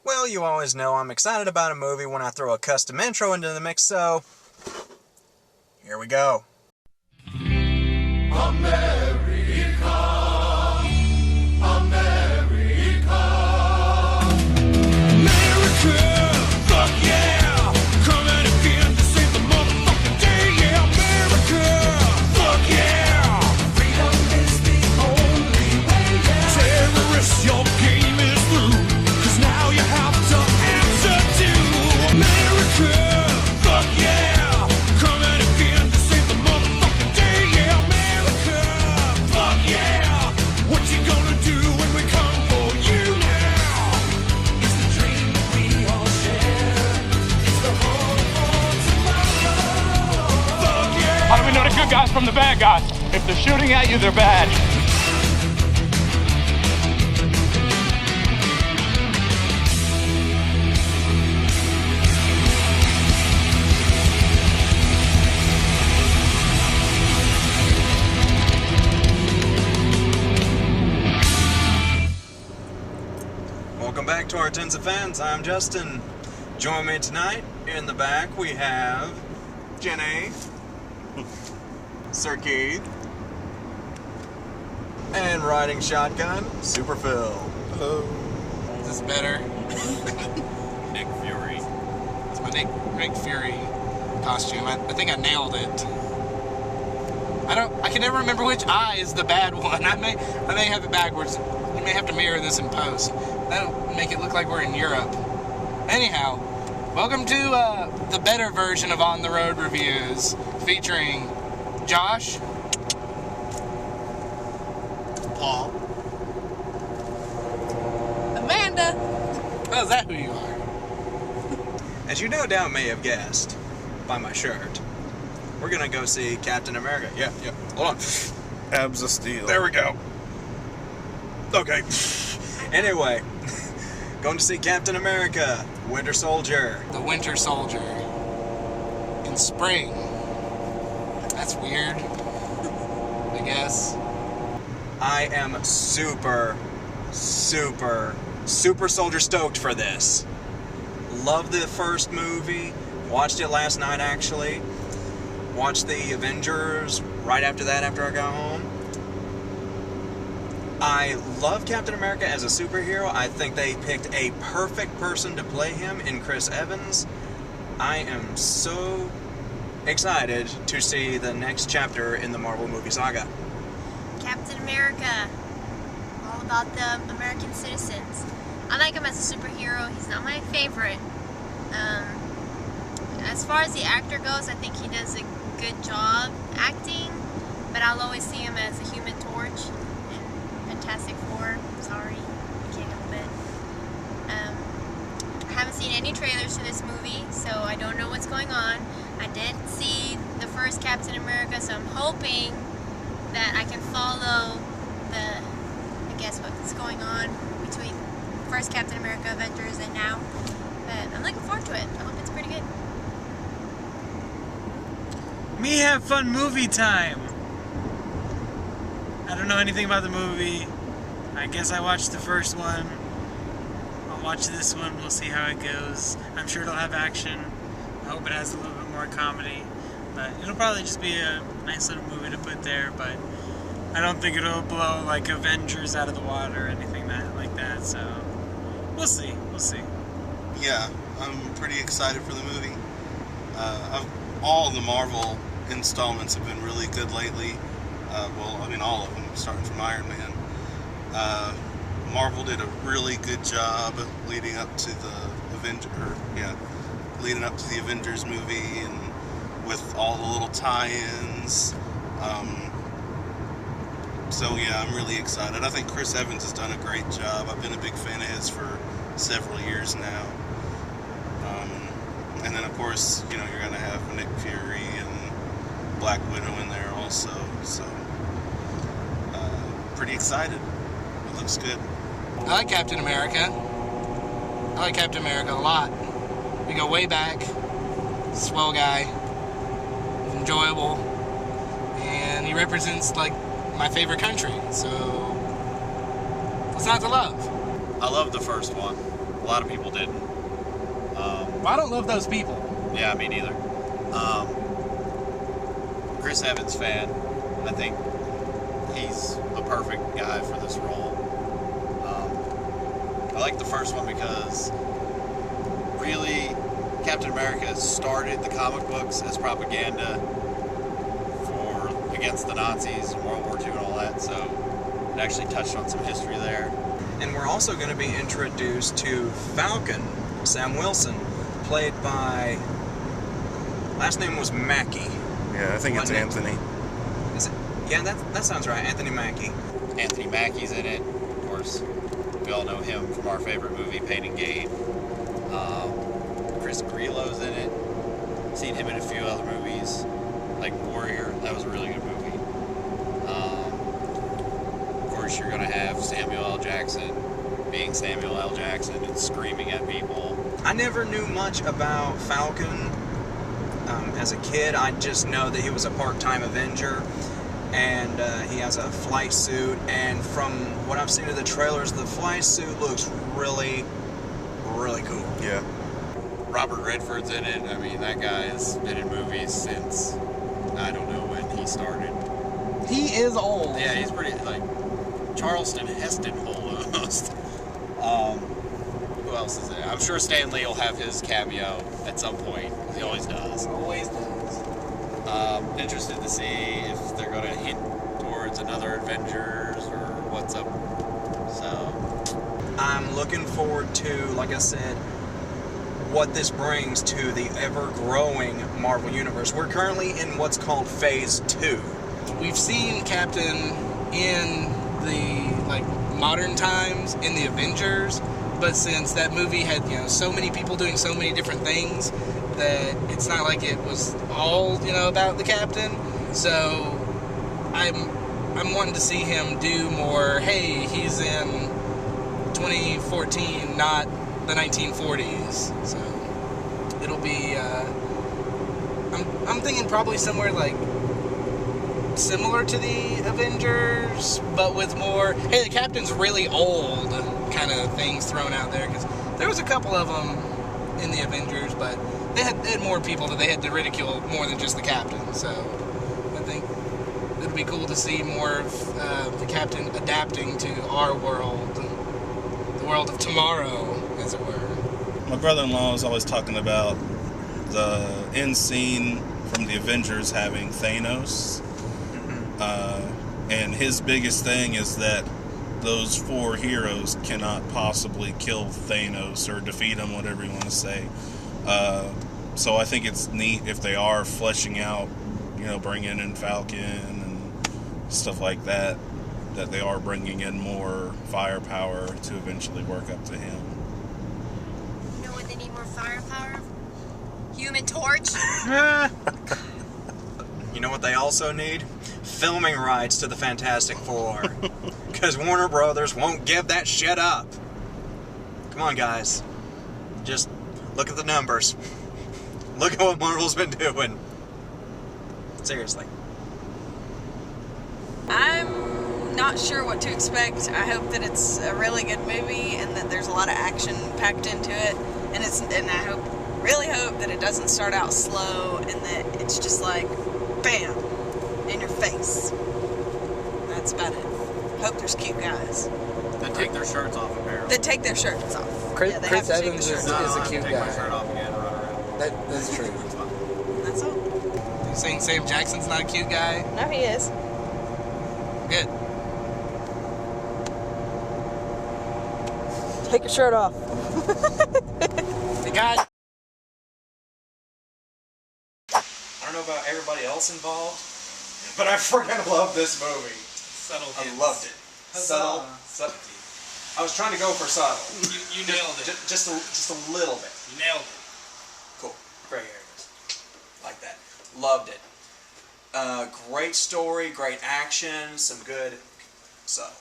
Well, you always know I'm excited about a movie when I throw a custom intro into the mix, so here we go. America, America, America, fuck yeah, coming again to save the motherfucking day, yeah, America, fuck yeah, freedom is the only way, yeah, terrorists, your game is through, 'cause now you have to answer to America, fuck yeah, coming again to save the motherfucking day, yeah, America, fuck yeah, what you gonna do when we come for you now? It's the dream that we all share, it's the hope for tomorrow, fuck yeah. How do we know the good guys from the bad guys? If they're shooting at you, they're bad. Welcome back to our Tens of Fans. I'm Justin. Join me tonight. In the back we have Jenny, Sir Keith, and riding shotgun, Super Phil. Hello. Is this better? Nick Fury. It's my Nick Fury costume. I think I nailed it. I can never remember which eye is the bad one. I may have it backwards. You may have to mirror this in post. That'll make it look like we're in Europe. Anyhow, welcome to the better version of On the Road Reviews, featuring Josh, Paul. Amanda. Oh, is that who you are? As you no doubt may have guessed by my shirt, we're gonna go see Captain America. Yeah. Hold on. Abs of Steel. There we go. Okay. Anyway, going to see Captain America, Winter Soldier. The Winter Soldier. In spring. That's weird. I guess. I am super soldier stoked for this. Love the first movie. Watched it last night, actually. Watched the Avengers right after that, after I got home. I love Captain America as a superhero. I think they picked a perfect person to play him in Chris Evans. I am so excited to see the next chapter in the Marvel movie saga. Captain America, all about the American citizens. I like him as a superhero. He's not my favorite. As far as the actor goes, I think he does a good job acting, but I'll always see him as a Human Torch in Fantastic Four. Sorry, I can't help it. I haven't seen any trailers for this movie, so I don't know what's going on. I did see the first Captain America, so I'm hoping that I can follow what's going on between first Captain America, Avengers, and now. But I'm looking forward to it. I hope it's pretty good. Me have fun movie time. I don't know anything about the movie. I guess I watched the first one. I'll watch this one. We'll see how it goes. I'm sure it'll have action. I hope it has a little bit more comedy. But it'll probably just be a nice little movie to put there. But I don't think it'll blow like Avengers out of the water or anything like that. So we'll see. Yeah, I'm pretty excited for the movie. All the Marvel installments have been really good lately. All of them, starting from Iron Man. Marvel did a really good job leading up to the Avengers movie, and with all the little tie-ins. So yeah, I'm really excited. I think Chris Evans has done a great job. I've been a big fan of his for several years now. And then of course, you're going to have Nick Fury and Black Widow in there also. So, pretty excited. It looks good. I like Captain America. I like Captain America a lot. We go way back. Swell guy. Enjoyable. And he represents, my favorite country. So, what's not to love? I love the first one. lot of people didn't. Well, I don't love those people. Yeah, me neither. Chris Evans fan. I think he's the perfect guy for this role. I like the first one because really Captain America started the comic books as propaganda against the Nazis and World War II and all that, so it actually touched on some history there. And we're also going to be introduced to Falcon, Sam Wilson, played by, last name was Mackie. Yeah, I think it's Anthony. Is it? Yeah, that sounds right, Anthony Mackie. Anthony Mackie's in it, of course. We all know him from our favorite movie, Pain and Gain. Chris Grillo's in it. Seen him in a few other movies, like Warrior. That was a really good movie. Of course, you're going to have Samuel L. Jackson being Samuel L. Jackson and screaming at people. I never knew much about Falcon as a kid. I just know that he was a part-time Avenger, and he has a flight suit, and from what I've seen of the trailers, the flight suit looks really, really cool. Yeah. Robert Redford's in it. I mean, that guy has been in movies since, I don't know when he started. He is old. Yeah, he's pretty, like, Charleston Heston old almost. Who else is there? I'm sure Stan Lee will have his cameo at some point, because he always does. Always does. Interested to see if they're going to hint towards another Avengers or what's up. So, I'm looking forward to, like I said, what this brings to the ever-growing Marvel Universe. We're currently in what's called Phase 2. We've seen Captain in the modern times in the Avengers, but since that movie had so many people doing so many different things, that it's not like it was all about the Captain. So I'm wanting to see him do more. Hey, he's in 2014, not the 1940s. So it'll be. I'm thinking probably somewhere similar to the Avengers, but with more, hey, the Captain's really old kind of things thrown out there, because there was a couple of them in the Avengers, but they had more people that they had to ridicule more than just the Captain. So I think it'd be cool to see more of the Captain adapting to our world, the world of tomorrow, as it were. My brother-in-law is always talking about the end scene from the Avengers having Thanos. And his biggest thing is that those four heroes cannot possibly kill Thanos or defeat him, whatever you want to say. So I think it's neat if they are fleshing out, bringing in Falcon and stuff like that, that they are bringing in more firepower to eventually work up to him. You know what they need more firepower? Human Torch. You know what they also need? Filming rights to the Fantastic Four. Because Warner Brothers won't give that shit up. Come on, guys. Just look at the numbers. Look at what Marvel's been doing. Seriously. I'm not sure what to expect. I hope that it's a really good movie and that there's a lot of action packed into it. And I really hope that it doesn't start out slow and that it's just like, bam, in your face. That's about it. Hope there's cute guys. They take their shirts off, apparently. They take their shirts off. Chris They have to take Evans their is shirts off. a cute Take my shirt guy. off again and run around. That's true. That's all. You saying Sam Jackson's not a cute guy? No, he is. Good. Take your shirt off. Hey, guys. I don't know about everybody else involved, but I freaking love this movie. Subtle I hints. loved it. Huzzah. Subtle. I was trying to go for subtle. You nailed it. Just a little bit. You nailed it. Cool. Gray areas. Like that. Loved it. Great story, great action, some good subtle.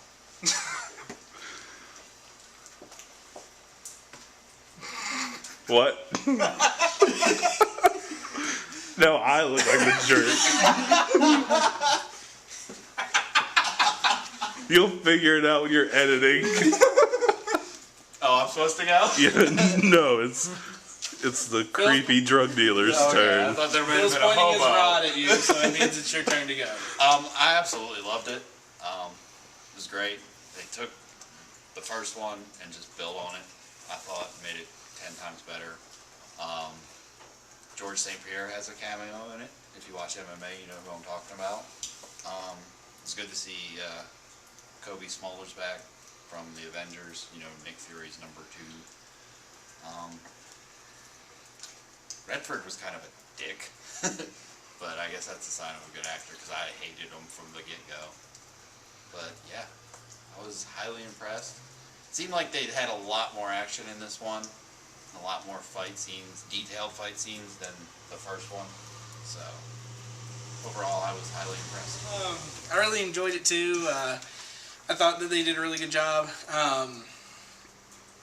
What? No, I look like the jerk. You'll figure it out when you're editing. Oh, I'm supposed to go? Yeah, no, it's the creepy drug dealer's I turn. thought there might have Bill's been a pointing his hobo. rod at you, so that means it's your turn to go. I absolutely loved it. It was great. They took the first one and just built on it. I thought made it 10 times better. George St. Pierre has a cameo in it. If you watch MMA, you know who I'm talking about. It's good to see Kobe Smulders back from the Avengers. You know, Nick Fury's number 2. Redford was kind of a dick, but I guess that's a sign of a good actor because I hated him from the get-go. But yeah, I was highly impressed. It seemed like they had a lot more action in this one, a lot more fight scenes, detailed fight scenes than the first one. So overall, I was highly impressed. I really enjoyed it too. I thought that they did a really good job.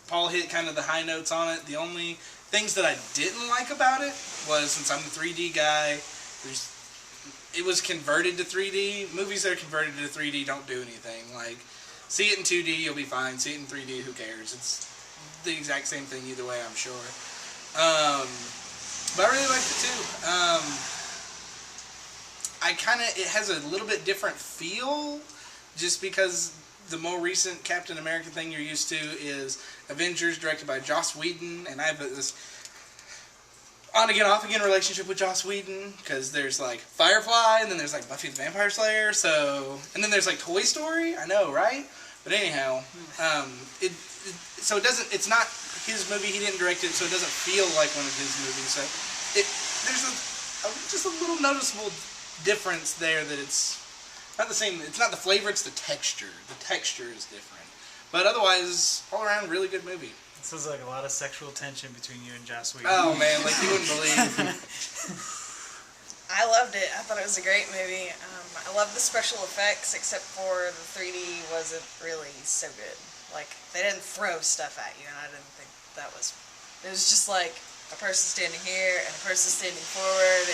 Paul hit kind of the high notes on it. The only things that I didn't like about it was, since I'm the 3D guy, it was converted to 3D. Movies that are converted to 3D don't do anything. Like, see it in 2D, you'll be fine. See it in 3D, who cares? It's the exact same thing either way, I'm sure. But I really liked it too. It has a little bit different feel, just because the more recent Captain America thing you're used to is Avengers, directed by Joss Whedon, and I have this on-again, off-again relationship with Joss Whedon, because there's like Firefly, and then there's like Buffy the Vampire Slayer, and then there's like Toy Story, I know, right? But anyhow, it's not his movie, he didn't direct it, so it doesn't feel like one of his movies, so there's just a little noticeable difference there that it's not the same. It's not the flavor, it's the texture. The texture is different. But otherwise, all around, really good movie. It sounds like a lot of sexual tension between you and Joss Whedon. Oh man, like you wouldn't believe. I loved it. I thought it was a great movie. I love the special effects, except for the 3D wasn't really so good. Like, they didn't throw stuff at you, and I didn't think that was... It was just like a person standing here and a person standing forward,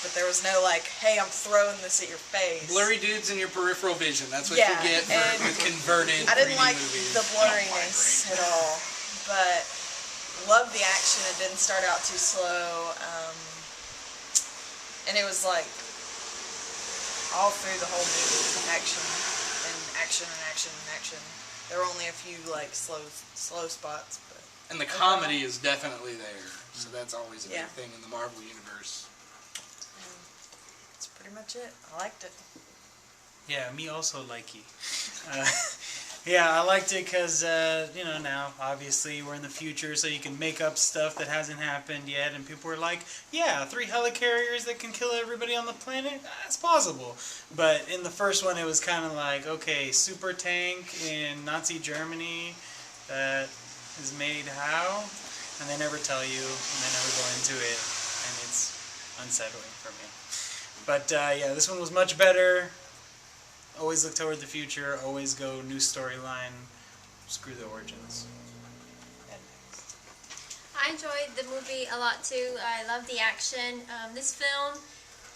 but there was no like, hey, I'm throwing this at your face. Blurry dudes in your peripheral vision. That's what Yeah, you get with converted I didn't 3D like movies. the blurriness at all, but loved the action. It didn't start out too slow, and it was like all through the whole movie, action and action and action and action. There were only a few like slow spots, but and the comedy is definitely there, so that's always a Yeah. big thing in the Marvel universe. that's pretty much it. I liked it. Yeah, me also likey. Yeah, I liked it because, now, obviously, we're in the future, so you can make up stuff that hasn't happened yet, and people were like, yeah, 3 helicarriers that can kill everybody on the planet? That's possible. But in the first one, it was kind of like, okay, super tank in Nazi Germany that is made how? And they never tell you, and they never go into it, and it's unsettling for me. But, yeah, this one was much better. Always look toward the future, always go new storyline, screw the origins. I enjoyed the movie a lot too. I love the action. This film,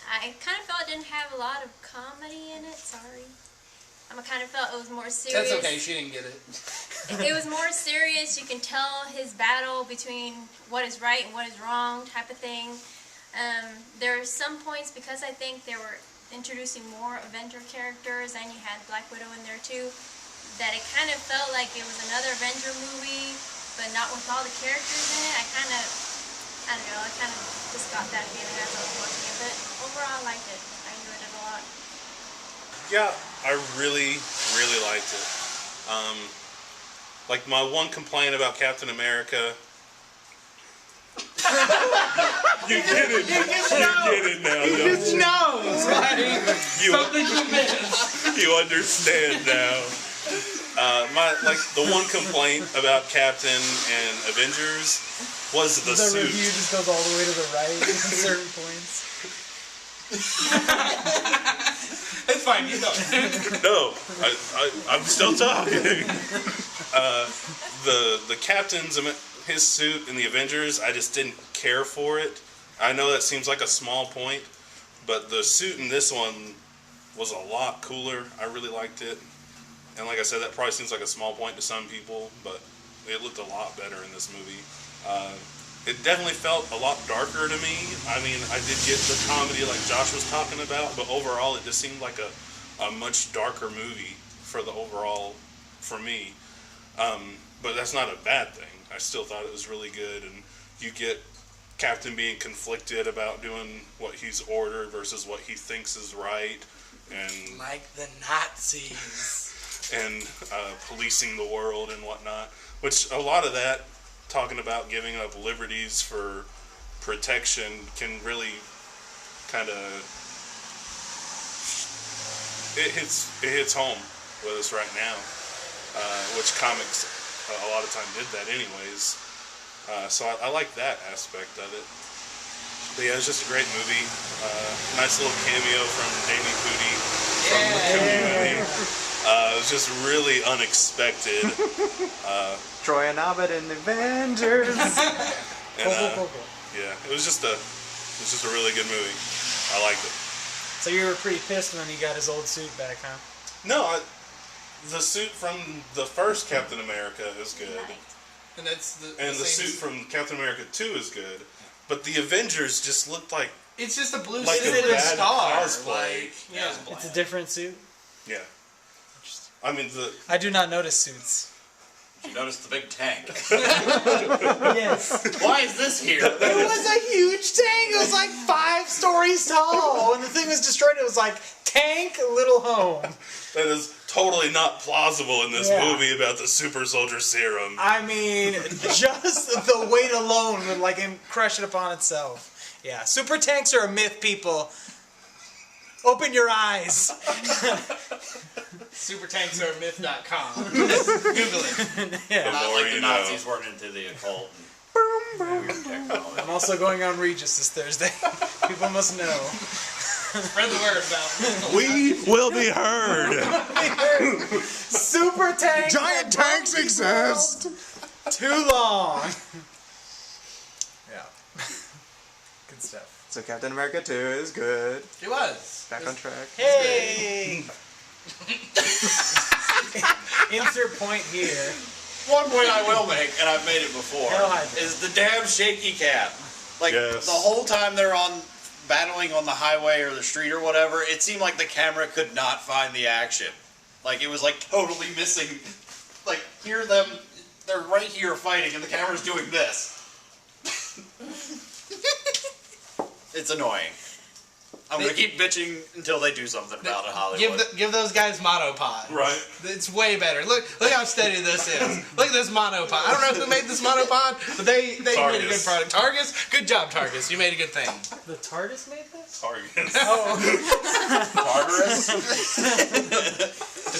I kind of felt it didn't have a lot of comedy in it. Sorry. I kind of felt it was more serious. That's okay, she didn't get it. It was more serious. You can tell his battle between what is right and what is wrong type of thing. There are some points, because I think they were introducing more Avenger characters, and you had Black Widow in there too, that it kind of felt like it was another Avenger movie, but not with all the characters in it. I kind of just got that feeling as I was watching it, but overall I liked it. I enjoyed it a lot. Yeah, I really, really liked it. Like, my one complaint about Captain America... You get it. You get it now. He just knows, like, something you missed. You understand now. The one complaint about Captain and Avengers was the suit. The review just goes all the way to the right at certain points. It's fine, you know. No, I'm still talking. The Captain's, his suit in the Avengers, I just didn't care for it. I know that seems like a small point, but the suit in this one was a lot cooler. I really liked it. And like I said, that probably seems like a small point to some people, but It looked a lot better in this movie. It definitely felt a lot darker to me. I mean, I did get the comedy like Josh was talking about, but overall it just seemed like a much darker movie for the overall, for me. But that's not a bad thing. I still thought it was really good, and you get Captain being conflicted about doing what he's ordered versus what he thinks is right, and Like the Nazis. and policing the world and whatnot. Which a lot of that, talking about giving up liberties for protection, can really kind of it hits home with us right now. Which comics a lot of time did that anyways. So I like that aspect of it. But yeah, it's just a great movie. Nice little cameo from Danny Pudi from the Community. It was just really unexpected. Troy and Abed and the Avengers. And yeah, it was just a really good movie. I liked it. So you were pretty pissed when he got his old suit back, huh? No, the suit from the first Captain America is good. And that's the suit from Captain America 2 is good. But the Avengers just looked like it's just a blue like suit a with a bad star. cosplay. Like, yeah. It's a different suit. Yeah. I mean I do not notice suits. Did you notice the big tank? Yes. Why is this here? It was a huge tank. It was like 5 stories tall. When the thing was destroyed, it was like, tank, little home. That is totally not plausible in this Yeah. movie about the super soldier serum. I mean, just the weight alone would like crush it upon itself. Yeah, super tanks are a myth, people. Open your eyes. Supertanksareamyth.com. Google it. Yeah. Not more like the you Nazis weren't into the occult and weird technology. I'm also going on Regis this Thursday. People must know. Spread the word about it. We will be heard. Super tanks. Giant tanks exist. Too long. Yeah. Good stuff. So Captain America 2 is good. It was. Back on track. Hey. Insert point here. One point I will make, and I've made it before, Hell, I did. is the damn shaky cam. Like, Yes. the whole time they're battling on the highway or the street or whatever, it seemed like the camera could not find the action. Like, it was like totally missing. Like, hear them, they're right here fighting, and the camera's doing this. It's annoying. I'm gonna keep bitching until they do something about it, Hollywood. Give those guys monopod. Right. It's way better. Look how steady this is. Look at this monopod. I don't know who made this monopod, but they made a good Targus. product. Targus, good job, Targus. You made a good thing. The TARDIS made this? Targus. Oh. Tartarus?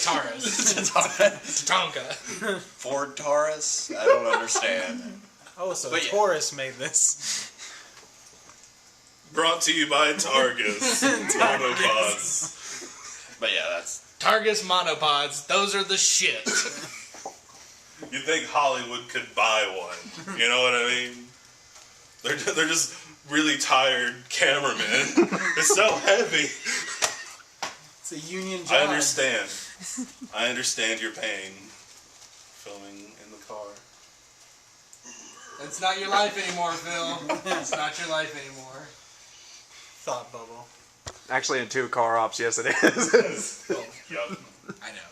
Taurus. Tonka. Ford Taurus? I don't understand. Oh, so But yeah. Taurus made this. Brought to you by Targus. Monopods. But yeah, that's... Targus monopods. Those are the shit. You'd think Hollywood could buy one. You know what I mean? They're just really tired cameramen. It's so heavy. It's a union job. I understand. I understand your pain. Filming in the car. It's not your life anymore, Phil. It's not your life anymore. Thought bubble. Actually, in 2 car ops, yes it is. Yup. I know.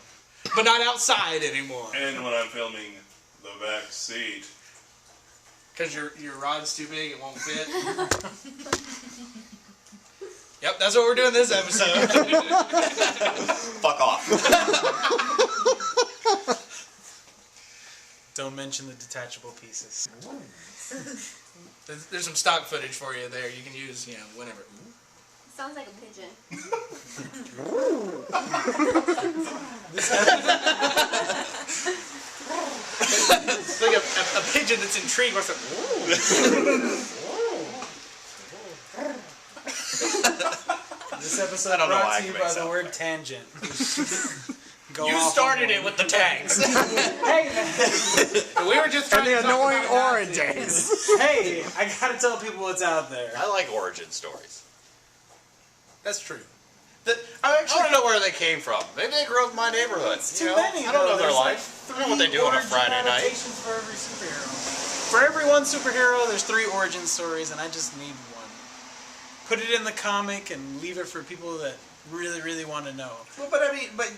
But not outside anymore. And when I'm filming the back seat. Because your rod's too big, it won't fit. Yep, that's what we're doing this episode. Fuck off. Don't mention the detachable pieces. There's some stock footage for you there. You can use, whenever. Sounds like a pigeon. It's like a pigeon that's intrigued with This episode I don't know why brought I to you can make by the sound word effects. tangent. Go You off started on it with the tanks. Hey, man. We were just trying to talk about oranges. Hey, I gotta tell people what's out there. I like origin stories. That's true. I I want to know where they came from. Maybe they grew up in my neighborhood. Too You know? many. I don't know though. their There's like life. I don't know what they do on a origin Friday night. adaptations for every superhero. For every one superhero, there's 3 origin stories, and I just need one. Put it in the comic and leave it for people that really, really want to know. Well, but I mean, but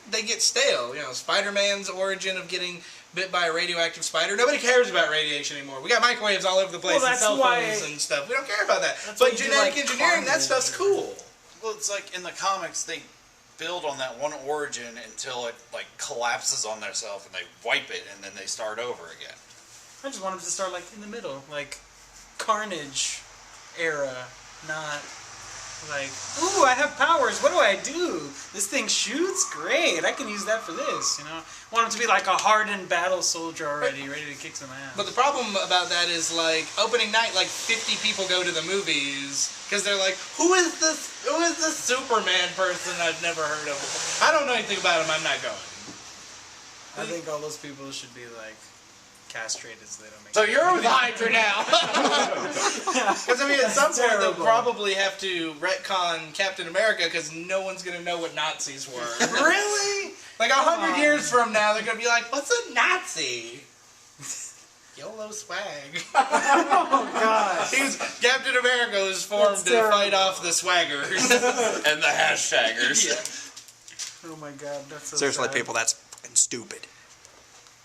they get stale. You know, Spider-Man's origin of getting bit by a radioactive spider. Nobody cares about radiation anymore. We got microwaves all over the place, Well, and that's cell why- phones and stuff. We don't care about that. That's why But you do, genetic like, engineering, that Carnage. stuff's cool. Well, it's like in the comics, they build on that one origin until it like collapses on themselves and they wipe it and then they start over again. I just want them to start like in the middle, like Carnage era, not like, ooh, I have powers. What do I do? This thing shoots? Great. I can use that for this, you know? I want him to be like a hardened battle soldier already, ready to kick some ass. But the problem about that is, like, opening night, like 50 people go to the movies because they're like, who is this Superman person I've never heard of? I don't know anything about him. I'm not going. I think all those people should be like castrated so they don't make. So you're with Hydra now. Because I mean, at some point they'll terrible. probably have to retcon Captain America because no one's gonna know what Nazis were. Really? Like 100 years from now, they're gonna be like, "What's a Nazi?" YOLO swag. Oh God. Captain America was formed That's to terrible. fight off the swaggers. And the hashtaggers. Yeah. Oh my God, that's so Seriously, sad. people, that's fucking stupid.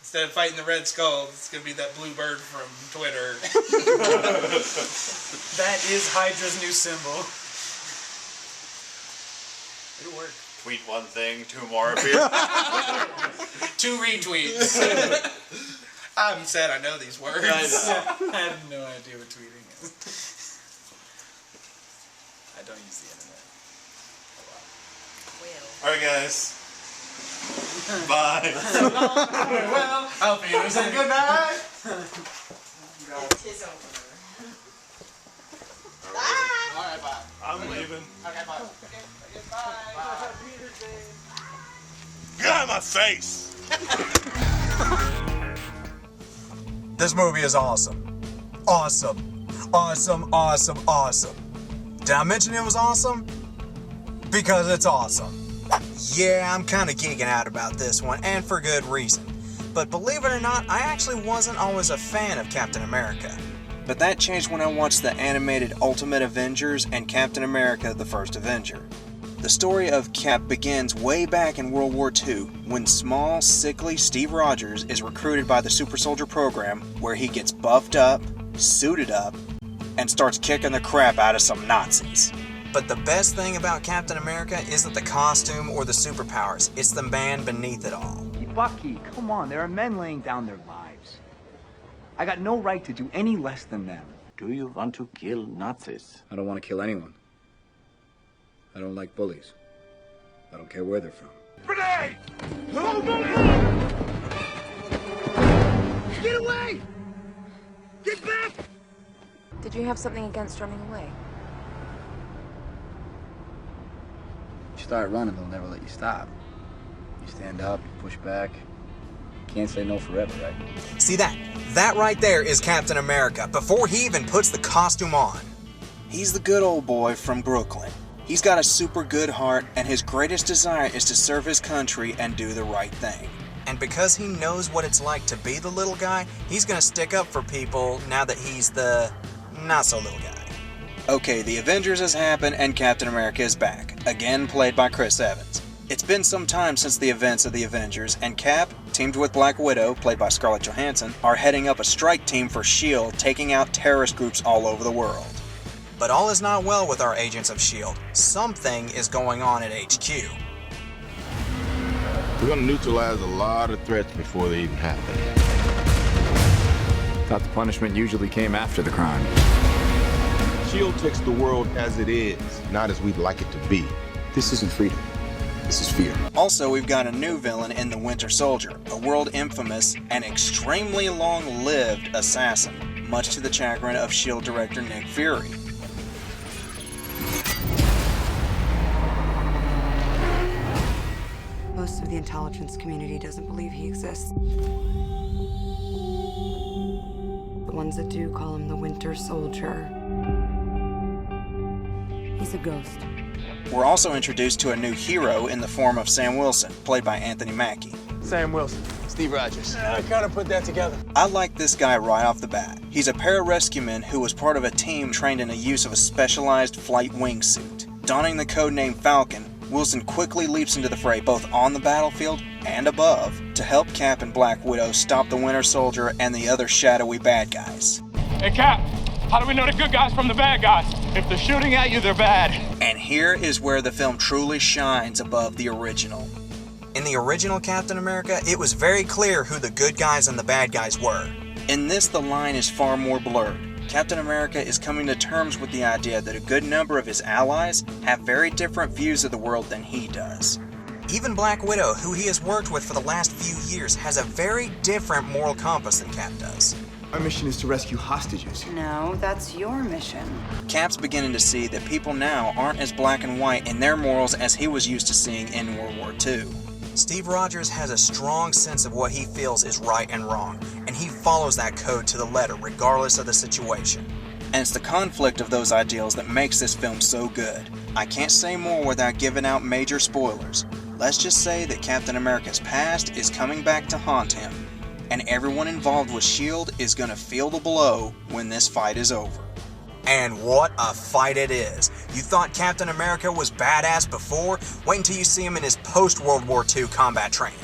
Instead of fighting the Red Skull, it's gonna be that blue bird from Twitter. That is Hydra's new symbol. It'll work. Tweet one thing, 2 more appear. 2 retweets. I'm sad I know these words. I have no idea what tweeting is. I don't use the internet. Alright, guys. Bye. Well, I'll be here. Say good night. It is over. Alright, bye. I'm leaving. Okay, bye. Okay, bye. Get out of my face! This movie is awesome. Awesome. Awesome, awesome, awesome. Did I mention it was awesome? Because it's awesome. Yeah, I'm kind of geeking out about this one, and for good reason. But believe it or not, I actually wasn't always a fan of Captain America. But that changed when I watched the animated Ultimate Avengers and Captain America: The First Avenger. The story of Cap begins way back in World War II, when small, sickly Steve Rogers is recruited by the Super Soldier program, where he gets buffed up, suited up, and starts kicking the crap out of some Nazis. But the best thing about Captain America isn't the costume or the superpowers, it's the man beneath it all. Bucky, come on, there are men laying down their lives. I got no right to do any less than them. Do you want to kill Nazis? I don't want to kill anyone. I don't like bullies. I don't care where they're from. Grenade! Move, move, move! Get away! Get back! Did you have something against running away? You start running, they'll never let you stop. You stand up, you push back. You can't say no forever, right? See that? That right there is Captain America, before he even puts the costume on. He's the good old boy from Brooklyn. He's got a super good heart, and his greatest desire is to serve his country and do the right thing. And because he knows what it's like to be the little guy, he's gonna stick up for people now that he's the not-so-little guy. Okay, the Avengers has happened, and Captain America is back, again played by Chris Evans. It's been some time since the events of the Avengers, and Cap, teamed with Black Widow, played by Scarlett Johansson, are heading up a strike team for S.H.I.E.L.D., taking out terrorist groups all over the world. But all is not well with our agents of S.H.I.E.L.D. Something is going on at HQ. We're gonna neutralize a lot of threats before they even happen. Thought the punishment usually came after the crime. S.H.I.E.L.D. takes the world as it is, not as we'd like it to be. This isn't freedom. This is fear. Also, we've got a new villain in the Winter Soldier, a world-infamous and extremely long-lived assassin, much to the chagrin of S.H.I.E.L.D. director Nick Fury. Most of the intelligence community doesn't believe he exists. The ones that do call him the Winter Soldier. He's a ghost. We're also introduced to a new hero in the form of Sam Wilson, played by Anthony Mackie. Sam Wilson, Steve Rogers. I kind of put that together. I like this guy right off the bat. He's a pararescueman who was part of a team trained in the use of a specialized flight wingsuit. Donning the codename Falcon, Wilson quickly leaps into the fray both on the battlefield and above to help Cap and Black Widow stop the Winter Soldier and the other shadowy bad guys. Hey, Cap, how do we know the good guys from the bad guys? If they're shooting at you, they're bad. And here is where the film truly shines above the original. In the original Captain America, it was very clear who the good guys and the bad guys were. In this, the line is far more blurred. Captain America is coming to terms with the idea that a good number of his allies have very different views of the world than he does. Even Black Widow, who he has worked with for the last few years, has a very different moral compass than Cap does. Our mission is to rescue hostages. No, that's your mission. Cap's beginning to see that people now aren't as black and white in their morals as he was used to seeing in World War II. Steve Rogers has a strong sense of what he feels is right and wrong, and he follows that code to the letter regardless of the situation. And it's the conflict of those ideals that makes this film so good. I can't say more without giving out major spoilers. Let's just say that Captain America's past is coming back to haunt him, and everyone involved with S.H.I.E.L.D. is going to feel the blow when this fight is over. And what a fight it is. You thought Captain America was badass before? Wait until you see him in his post-World War II combat training.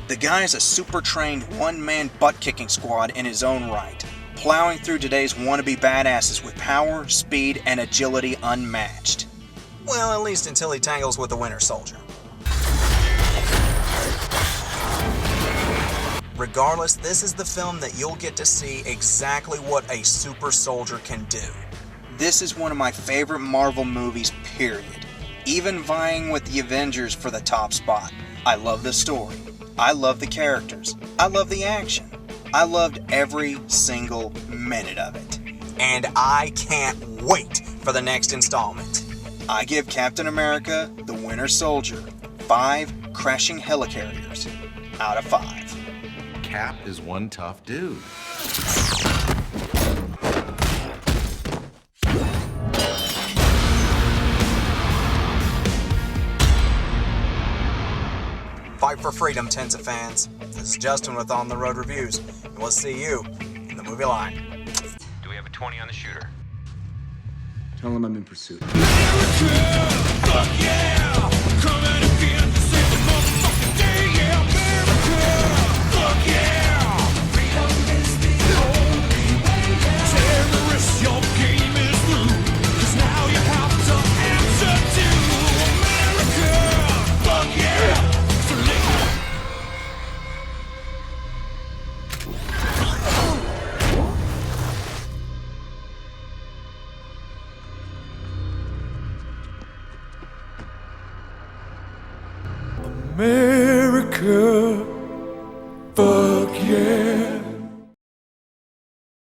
The guy's a super trained one-man butt-kicking squad in his own right, plowing through today's wannabe badasses with power, speed, and agility unmatched. Well, at least until he tangles with the Winter Soldier. Regardless, this is the film that you'll get to see exactly what a super soldier can do. This is one of my favorite Marvel movies, period. Even vying with the Avengers for the top spot. I love the story. I love the characters. I love the action. I loved every single minute of it. And I can't wait for the next installment. I give Captain America, the Winter Soldier, 5 crashing helicarriers out of 5. Cap is one tough dude. Fight for freedom, Tensa fans. This is Justin with On The Road Reviews, and we'll see you in the movie line. Do we have a 20 on the shooter? Tell him I'm in pursuit. Fuck yeah! Coming again to save the motherfucking day, yeah, America! Fuck yeah! Freedom is the only way, yeah. Terrorists, your game is through, 'cause now you have to answer to America! Fuck yeah! America.